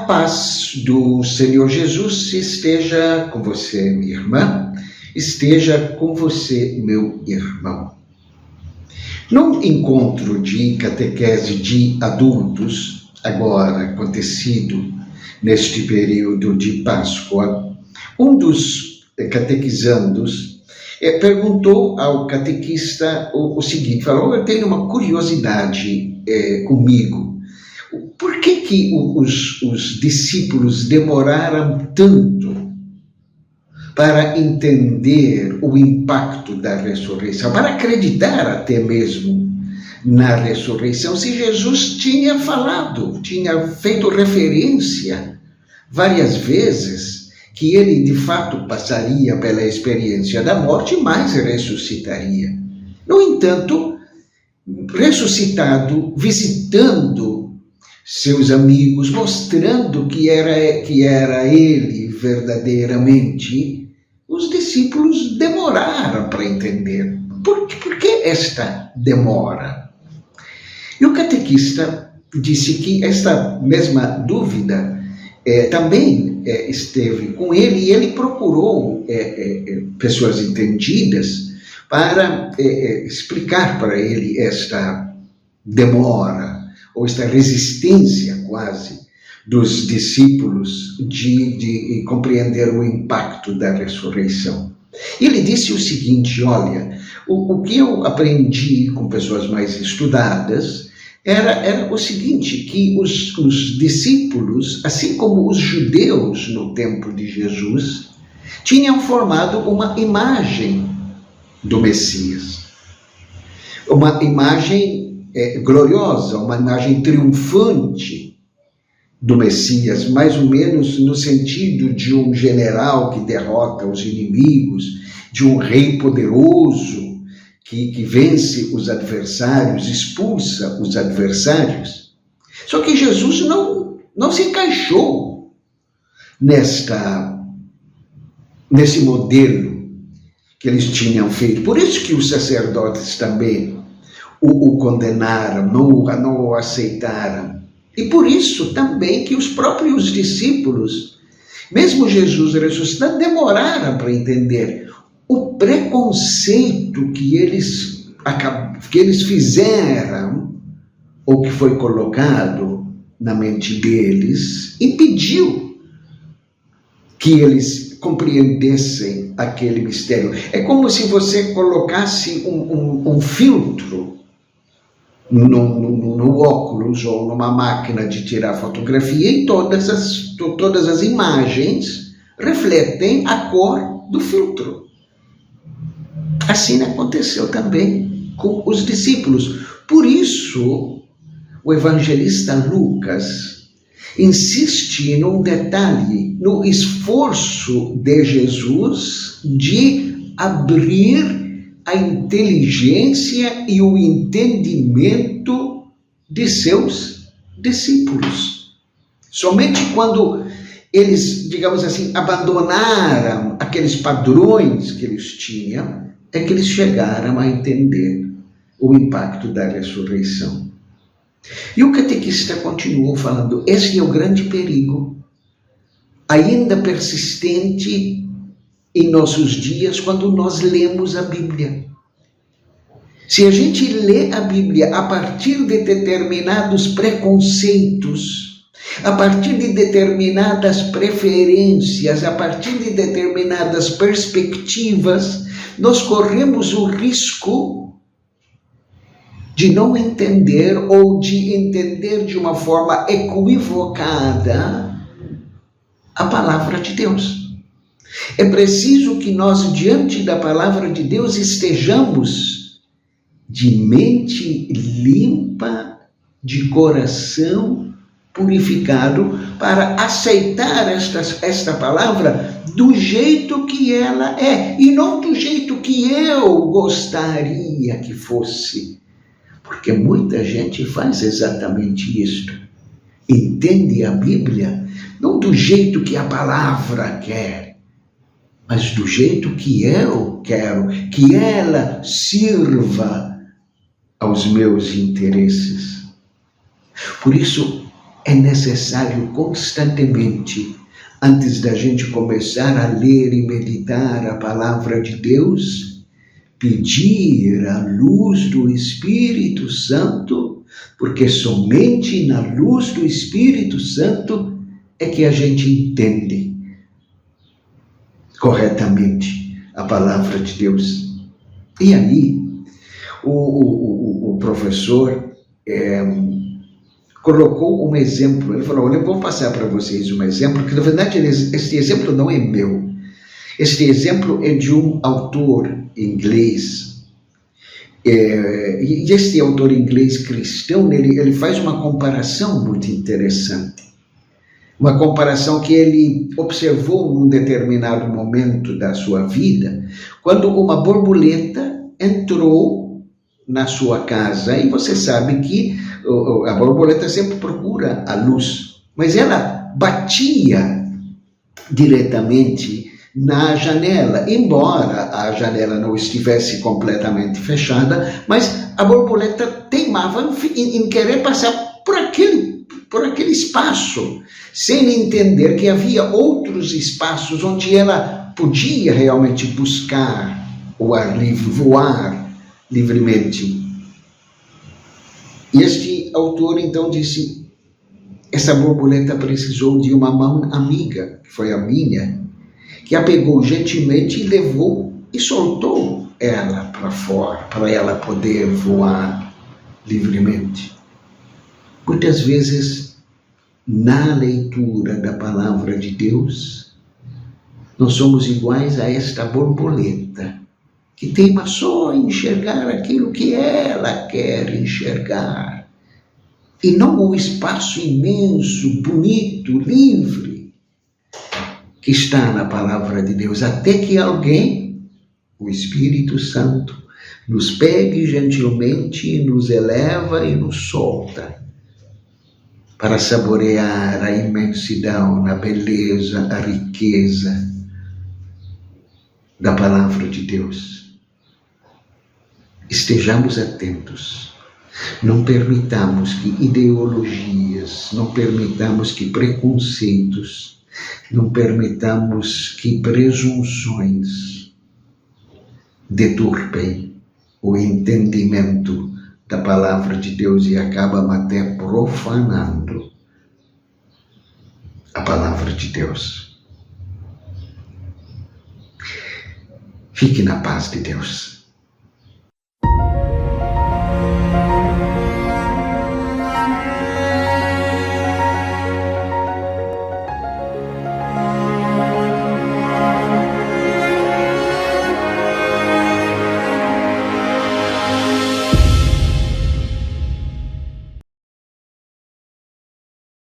paz do Senhor Jesus esteja com você, minha irmã, esteja com você, meu irmão. Num encontro de catequese de adultos, agora acontecido neste período de Páscoa, um dos catequizandos perguntou ao catequista o seguinte, falou: eu tenho uma curiosidade comigo. Por que os discípulos demoraram tanto para entender o impacto da ressurreição, para acreditar até mesmo na ressurreição, se Jesus tinha falado, tinha feito referência várias vezes que ele de fato passaria pela experiência da morte, mas ressuscitaria. No entanto, ressuscitado, visitando seus amigos, mostrando que era ele verdadeiramente, os discípulos demoraram para entender. Por que esta demora? E o catequista disse que esta mesma dúvida também esteve com ele, e ele procurou pessoas entendidas para explicar para ele esta demora, ou esta resistência quase dos discípulos de compreender o impacto da ressurreição. Ele disse o seguinte: olha, o que eu aprendi com pessoas mais estudadas era o seguinte, que os discípulos, assim como os judeus no tempo de Jesus, tinham formado uma imagem do Messias, uma imagem gloriosa, uma imagem triunfante do Messias, mais ou menos no sentido de um general que derrota os inimigos, de um rei poderoso que vence os adversários, expulsa os adversários. Só que Jesus não se encaixou nesse modelo que eles tinham feito. Por isso que os sacerdotes também o condenaram, não o aceitaram. E por isso também que os próprios discípulos, mesmo Jesus ressuscitado, demoraram para entender o preconceito que eles fizeram, ou que foi colocado na mente deles, impediu que eles compreendessem aquele mistério. É como se você colocasse um filtro no óculos ou numa máquina de tirar fotografia, e todas as imagens refletem a cor do filtro. Assim aconteceu também com os discípulos. Por isso, o evangelista Lucas insiste num detalhe, no esforço de Jesus de abrir a inteligência e o entendimento de seus discípulos. Somente quando eles, digamos assim, abandonaram aqueles padrões que eles tinham, é que eles chegaram a entender o impacto da ressurreição. E o catequista continuou falando: esse é o grande perigo, ainda persistente em nossos dias, quando nós lemos a Bíblia. Se a gente lê a Bíblia a partir de determinados preconceitos, a partir de determinadas preferências, a partir de determinadas perspectivas, nós corremos o risco de não entender, ou de entender de uma forma equivocada, a palavra de Deus. É preciso que nós, diante da palavra de Deus, estejamos de mente limpa, de coração purificado, para aceitar esta palavra do jeito que ela é, e não do jeito que eu gostaria que fosse. Porque muita gente faz exatamente isto. Entende a Bíblia não do jeito que a palavra quer, mas do jeito que eu quero, que ela sirva aos meus interesses. Por isso, é necessário constantemente, antes da gente começar a ler e meditar a palavra de Deus, pedir a luz do Espírito Santo, porque somente na luz do Espírito Santo é que a gente entende corretamente a palavra de Deus. E aí, o professor colocou um exemplo. Ele falou: olha, eu vou passar para vocês um exemplo, que na verdade este exemplo não é meu. Este exemplo é de um autor inglês. E este autor inglês cristão, ele faz uma comparação muito interessante. Uma comparação que ele observou num determinado momento da sua vida, quando uma borboleta entrou na sua casa. E você sabe que a borboleta sempre procura a luz, mas ela batia diretamente na janela, embora a janela não estivesse completamente fechada, mas a borboleta teimava em querer passar por aquele espaço, sem entender que havia outros espaços onde ela podia realmente buscar o ar livre, voar livremente. E este autor então disse: essa borboleta precisou de uma mão amiga, que foi a minha, que a pegou gentilmente e levou e soltou ela para fora, para ela poder voar livremente. Muitas vezes, na leitura da palavra de Deus, nós somos iguais a esta borboleta, que teima só em enxergar aquilo que ela quer enxergar, e não o espaço imenso, bonito, livre, que está na palavra de Deus, até que alguém, o Espírito Santo, nos pegue gentilmente, nos eleva e nos solta, para saborear a imensidão, a beleza, a riqueza da palavra de Deus. Estejamos atentos, não permitamos que ideologias, não permitamos que preconceitos, não permitamos que presunções deturpem o entendimento da palavra de Deus e acabam até profanando a palavra de Deus. Fique na paz de Deus.